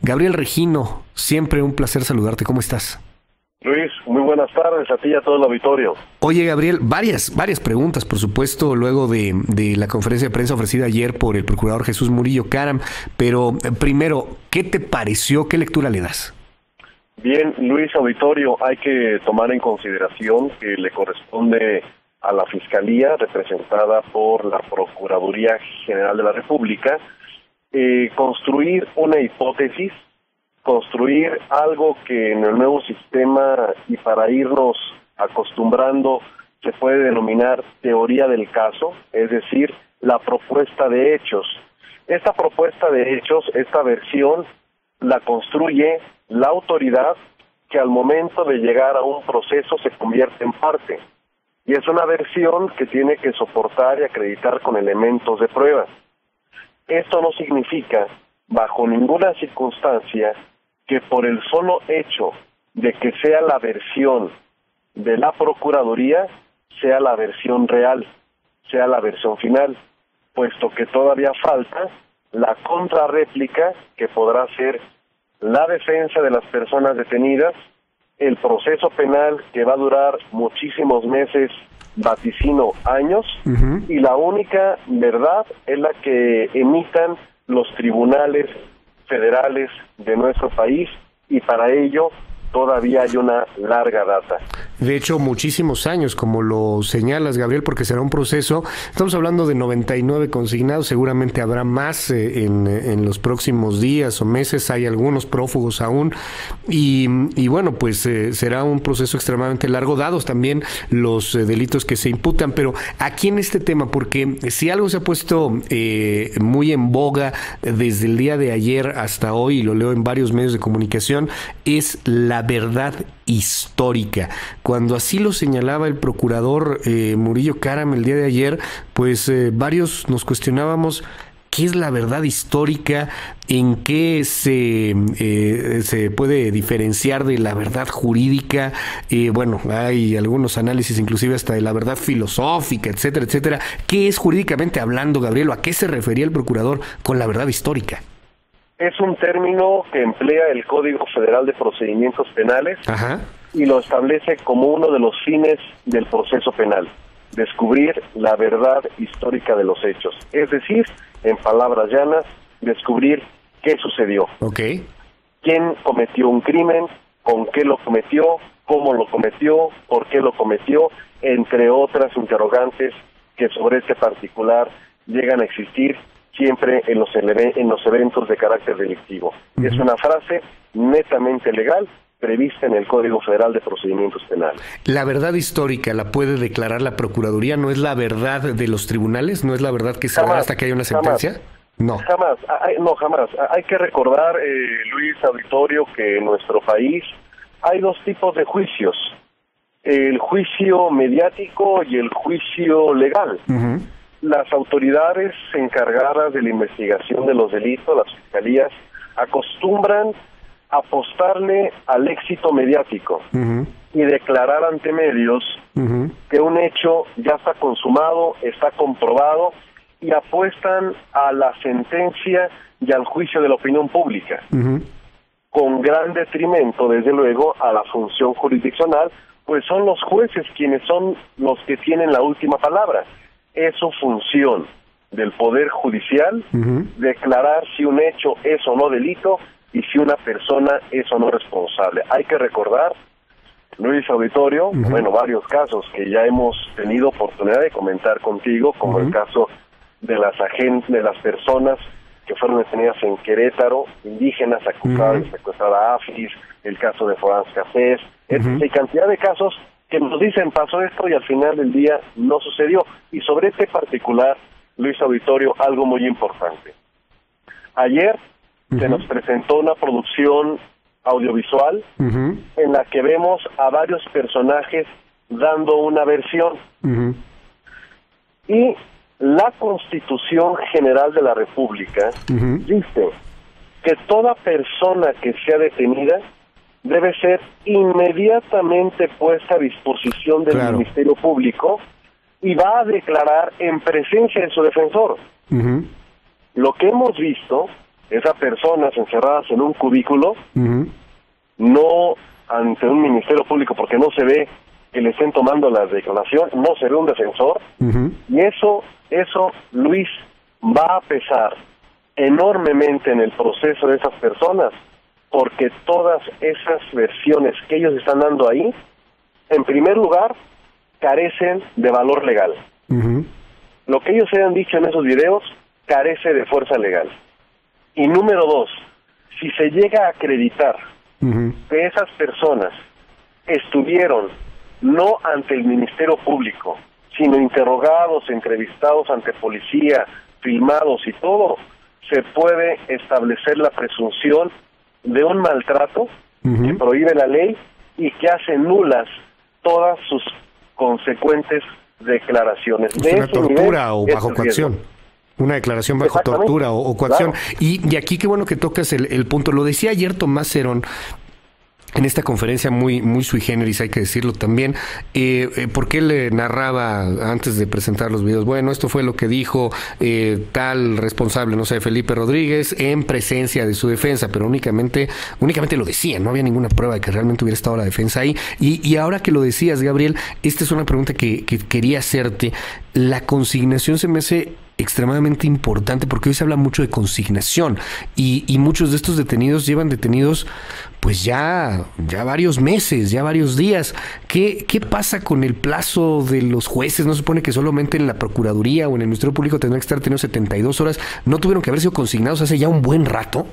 Gabriel Regino, siempre un placer saludarte. ¿Cómo estás? Luis, muy buenas tardes a ti y a todo el auditorio. Oye, Gabriel, varias preguntas, por supuesto, luego de la conferencia de prensa ofrecida ayer por el procurador Jesús Murillo Caram, pero primero, ¿qué te pareció? ¿Qué lectura le das? Bien, Luis, auditorio, hay que tomar en consideración que le corresponde a la Fiscalía, representada por la Procuraduría General de la República, construir una hipótesis, construir algo que en el nuevo sistema y para irnos acostumbrando se puede denominar teoría del caso, es decir, la propuesta de hechos. Esta propuesta de hechos, esta versión, la construye la autoridad que al momento de llegar a un proceso se convierte en parte. Y es una versión que tiene que soportar y acreditar con elementos de prueba. Esto no significa, bajo ninguna circunstancia, que por el solo hecho de que sea la versión de la Procuraduría, sea la versión real, sea la versión final, puesto que todavía falta la contrarréplica que podrá ser la defensa de las personas detenidas, el proceso penal que va a durar muchísimos meses, vaticino años, y la única verdad es la que emitan los tribunales federales de nuestro país, y para ello todavía hay una larga data. De hecho, muchísimos años, como lo señalas, Gabriel, porque será un proceso. Estamos hablando de 99 consignados, seguramente habrá más en los próximos días o meses, hay algunos prófugos aún, y bueno, pues será un proceso extremadamente largo, dados también los delitos que se imputan. Pero aquí en este tema, porque si algo se ha puesto muy en boga desde el día de ayer hasta hoy, y lo leo en varios medios de comunicación, es la verdad histórica. Cuando así lo señalaba el procurador Murillo Caram el día de ayer, pues varios nos cuestionábamos qué es la verdad histórica, en qué se puede diferenciar de la verdad jurídica. Bueno, hay algunos análisis inclusive hasta de la verdad filosófica, etcétera, etcétera. ¿Qué es jurídicamente hablando, Gabriel? ¿A qué se refería el procurador con la verdad histórica? Es un término que emplea el Código Federal de Procedimientos Penales. Ajá. Y lo establece como uno de los fines del proceso penal: descubrir la verdad histórica de los hechos. Es decir, en palabras llanas, descubrir qué sucedió. Okay. Quién cometió un crimen, con qué lo cometió, cómo lo cometió, por qué lo cometió, entre otras interrogantes que sobre este particular llegan a existir siempre en los eventos de carácter delictivo. Es una frase netamente legal, prevista en el Código Federal de Procedimientos Penales. ¿La verdad histórica la puede declarar la Procuraduría? ¿No es la verdad de los tribunales? ¿No es la verdad que se da hasta que haya una sentencia? Jamás. Jamás. Hay que recordar, Luis, auditorio, que en nuestro país hay dos tipos de juicios: el juicio mediático y el juicio legal. Las autoridades encargadas de la investigación de los delitos, las fiscalías, acostumbran apostarle al éxito mediático y declarar ante medios que un hecho ya está consumado, está comprobado, y apuestan a la sentencia y al juicio de la opinión pública, con gran detrimento, desde luego, a la función jurisdiccional, pues son los jueces quienes son los que tienen la última palabra. Es su función del Poder Judicial declarar si un hecho es o no delito y si una persona es o no responsable. Hay que recordar, Luis, auditorio, varios casos que ya hemos tenido oportunidad de comentar contigo, como el caso de las personas que fueron detenidas en Querétaro, indígenas acusadas de secuestrar a AFIS, el caso de Florence Cassés, hay cantidad de casos que nos dicen pasó esto y al final del día no sucedió. Y sobre este particular, Luis, auditorio, algo muy importante. Ayer se nos presentó una producción audiovisual en la que vemos a varios personajes dando una versión. Y la Constitución General de la República dice que toda persona que sea detenida debe ser inmediatamente puesta a disposición del Ministerio Público y va a declarar en presencia de su defensor. Lo que hemos visto esas personas encerradas en un cubículo, uh-huh, no ante un ministerio público, porque no se ve que le estén tomando la declaración, no se ve un defensor, uh-huh, y eso, Luis, va a pesar enormemente en el proceso de esas personas, porque todas esas versiones que ellos están dando ahí, en primer lugar, carecen de valor legal. uh-huh. Lo que ellos hayan dicho en esos videos carece de fuerza legal. Y número 2, si se llega a acreditar Uh-huh. que esas personas estuvieron no ante el Ministerio Público, sino interrogados, entrevistados ante policía, filmados y todo, se puede establecer la presunción de un maltrato uh-huh, que prohíbe la ley y que hace nulas todas sus consecuentes declaraciones. Es una tortura o bajo coacción. Una declaración bajo tortura o coacción. Claro. Y aquí qué bueno que tocas el punto. Lo decía ayer Tomás Herón en esta conferencia muy sui generis, hay que decirlo también, porque él narraba antes de presentar los videos, bueno, esto fue lo que dijo tal responsable, no sé, Felipe Rodríguez, en presencia de su defensa, pero únicamente lo decía, no había ninguna prueba de que realmente hubiera estado la defensa ahí. Y ahora que lo decías, Gabriel, esta es una pregunta que quería hacerte. La consignación se me hace extremadamente importante porque hoy se habla mucho de consignación y muchos de estos detenidos llevan detenidos pues ya varios meses, ya varios días. ¿Qué pasa con el plazo de los jueces? ¿No se supone que solamente en la Procuraduría o en el Ministerio Público tendrán que estar teniendo 72 horas? ¿No tuvieron que haber sido consignados hace ya un buen rato?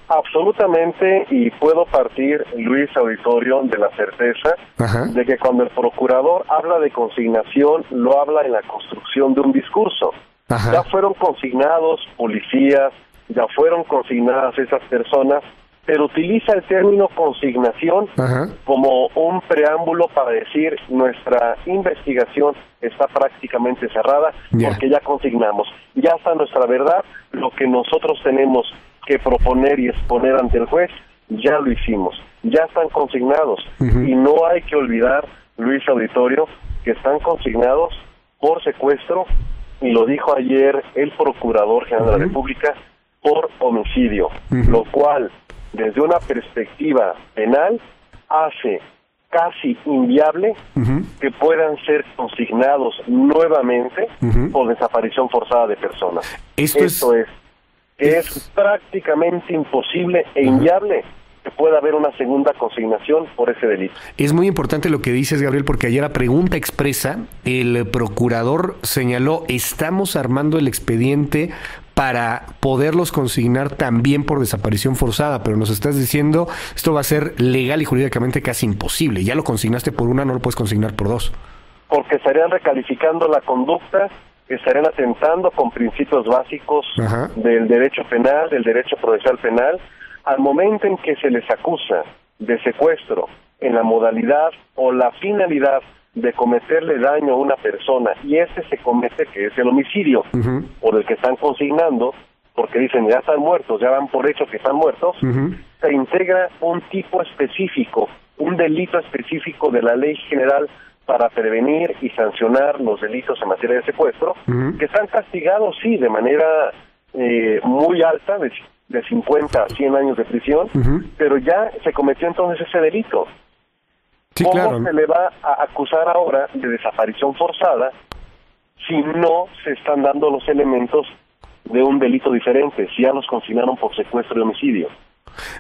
Absolutamente, y puedo partir, Luis Auditorio, de la certeza Ajá. de que cuando el procurador habla de consignación, lo habla en la construcción de un discurso. Ajá. Ya fueron consignados policías, ya fueron consignadas esas personas, pero utiliza el término consignación Ajá. como un preámbulo para decir nuestra investigación está prácticamente cerrada porque ya consignamos, ya está nuestra verdad, lo que nosotros tenemos que proponer y exponer ante el juez, ya lo hicimos, ya están consignados. Uh-huh. Y no hay que olvidar, Luis Auditorio, que están consignados por secuestro, y lo dijo ayer el Procurador General de la República, por homicidio, lo cual, desde una perspectiva penal, hace casi inviable que puedan ser consignados nuevamente por desaparición forzada de personas. Esto es prácticamente imposible e inviable que pueda haber una segunda consignación por ese delito. Es muy importante lo que dices, Gabriel, porque ayer a pregunta expresa, el procurador señaló, estamos armando el expediente para poderlos consignar también por desaparición forzada, pero nos estás diciendo, esto va a ser legal y jurídicamente casi imposible. Ya lo consignaste por una, no lo puedes consignar por dos. Porque estarían recalificando la conducta, estarían atentando con principios básicos del derecho penal, del derecho procesal penal. Al momento en que se les acusa de secuestro en la modalidad o la finalidad de cometerle daño a una persona, y se comete, que es el homicidio, por el que están consignando, porque dicen ya están muertos, ya dan por hecho que están muertos, se integra un tipo específico, un delito específico de la Ley General para prevenir y sancionar los delitos en materia de secuestro, que están castigados, sí, de manera muy alta, de 50 a 100 años de prisión, pero ya se cometió entonces ese delito. Sí, ¿Cómo claro. se le va a acusar ahora de desaparición forzada si no se están dando los elementos de un delito diferente, si ya los consignaron por secuestro y homicidio?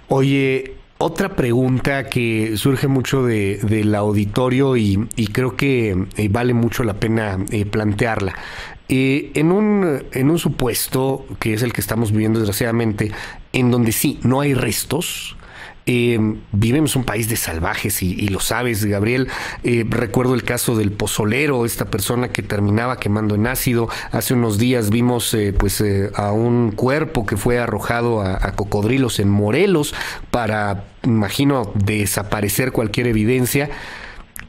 Oye, otra pregunta que surge mucho del auditorio y creo que vale mucho la pena plantearla. En un supuesto, que es el que estamos viviendo desgraciadamente, en donde sí, no hay restos, vivimos un país de salvajes y lo sabes, Gabriel. Recuerdo el caso del pozolero, esta persona que terminaba quemando en ácido. Hace unos días vimos a un cuerpo que fue arrojado a cocodrilos en Morelos para, imagino, desaparecer cualquier evidencia.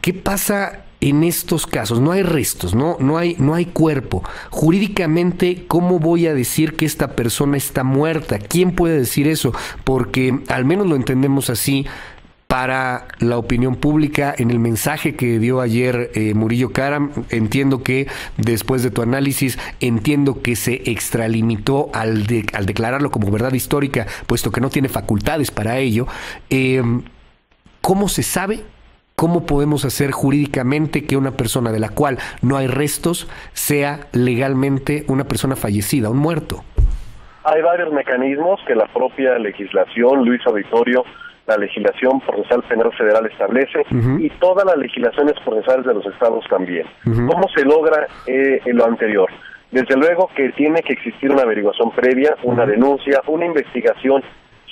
¿Qué pasa en estos casos? No hay restos, no hay cuerpo. Jurídicamente, ¿cómo voy a decir que esta persona está muerta? ¿Quién puede decir eso? Porque al menos lo entendemos así. para la opinión pública en el mensaje que dio ayer Murillo Karam? Entiendo que después de tu análisis, entiendo que se extralimitó al declararlo como verdad histórica, puesto que no tiene facultades para ello. ¿Cómo se sabe? ¿Cómo podemos hacer jurídicamente que una persona de la cual no hay restos sea legalmente una persona fallecida, un muerto? Hay varios mecanismos que la propia legislación, Luis Auditorio, la legislación procesal penal federal establece, y todas las legislaciones procesales de los estados también. ¿Cómo se logra lo anterior? Desde luego que tiene que existir una averiguación previa, una denuncia, una investigación,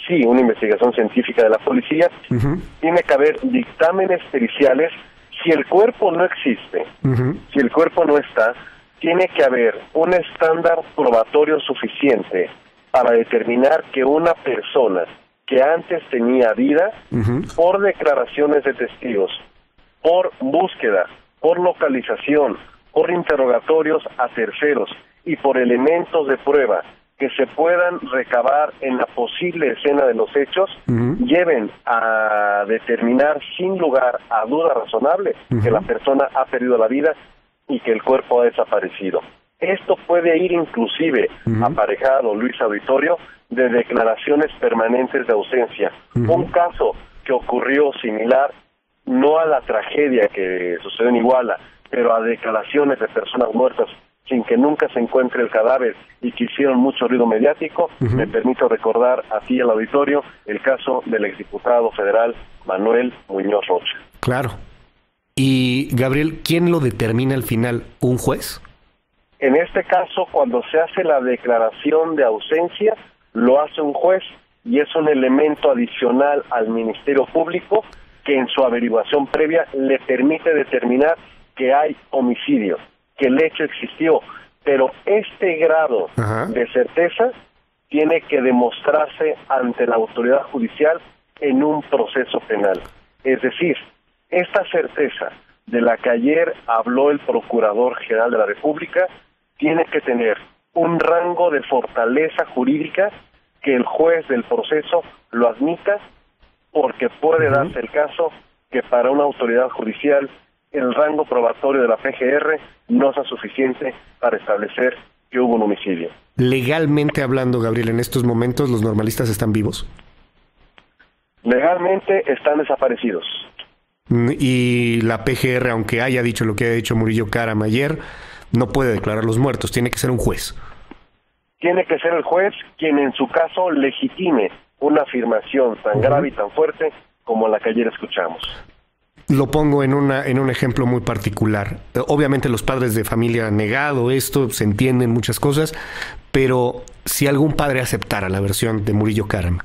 sí, una investigación científica de la policía, tiene que haber dictámenes periciales. Si el cuerpo no existe, si el cuerpo no está, tiene que haber un estándar probatorio suficiente para determinar que una persona que antes tenía vida, por declaraciones de testigos, por búsqueda, por localización, por interrogatorios a terceros y por elementos de prueba que se puedan recabar en la posible escena de los hechos, lleven a determinar sin lugar a duda razonable que la persona ha perdido la vida y que el cuerpo ha desaparecido. Esto puede ir inclusive aparejado, Luis Auditorio, de declaraciones permanentes de ausencia. Un caso que ocurrió similar, no a la tragedia que sucedió en Iguala, pero a declaraciones de personas muertas sin que nunca se encuentre el cadáver y que hicieron mucho ruido mediático. Me permito recordar a ti, al auditorio, el caso del exdiputado federal Manuel Muñoz Rocha. Claro. Y, Gabriel, ¿quién lo determina al final? ¿Un juez? En este caso, cuando se hace la declaración de ausencia, lo hace un juez y es un elemento adicional al Ministerio Público que en su averiguación previa le permite determinar que hay homicidio, que el hecho existió, pero este grado de certeza tiene que demostrarse ante la autoridad judicial en un proceso penal. Es decir, esta certeza de la que ayer habló el Procurador General de la República tiene que tener un rango de fortaleza jurídica que el juez del proceso lo admita, porque puede darse el caso que para una autoridad judicial el rango probatorio de la PGR no sea suficiente para establecer que hubo un homicidio. Legalmente hablando, Gabriel, en estos momentos los normalistas están vivos. Legalmente están desaparecidos. Y la PGR, aunque haya dicho lo que ha dicho Murillo Karam ayer, no puede declarar los muertos, tiene que ser un juez. Tiene que ser el juez quien en su caso legitime una afirmación tan grave y tan fuerte como la que ayer escuchamos. Lo pongo en un ejemplo muy particular. Obviamente los padres de familia han negado esto, se entienden muchas cosas, pero si algún padre aceptara la versión de Murillo Karam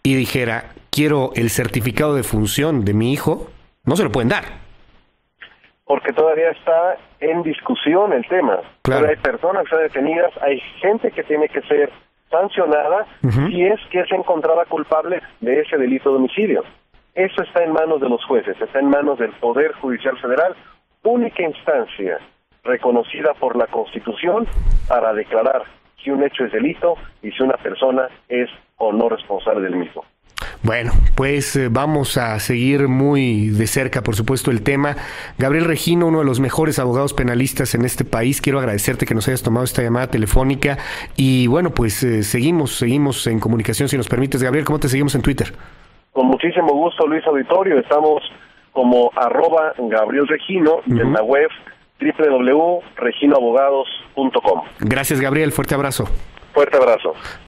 y dijera, quiero el certificado de función de mi hijo, no se lo pueden dar. Porque todavía está en discusión el tema. Claro. Pero hay personas que están detenidas, hay gente que tiene que ser sancionada si es que es encontrada culpable de ese delito de homicidio. Eso está en manos de los jueces, está en manos del Poder Judicial Federal, única instancia reconocida por la Constitución para declarar si un hecho es delito y si una persona es o no responsable del mismo. Bueno, pues vamos a seguir muy de cerca, por supuesto, el tema. Gabriel Regino, uno de los mejores abogados penalistas en este país, quiero agradecerte que nos hayas tomado esta llamada telefónica y bueno, pues seguimos en comunicación, si nos permites. Gabriel, ¿cómo te seguimos en Twitter? Con muchísimo gusto, Luis Auditorio, estamos como @Gabriel Regino y en la web www.reginoabogados.com. Gracias, Gabriel, fuerte abrazo. Fuerte abrazo.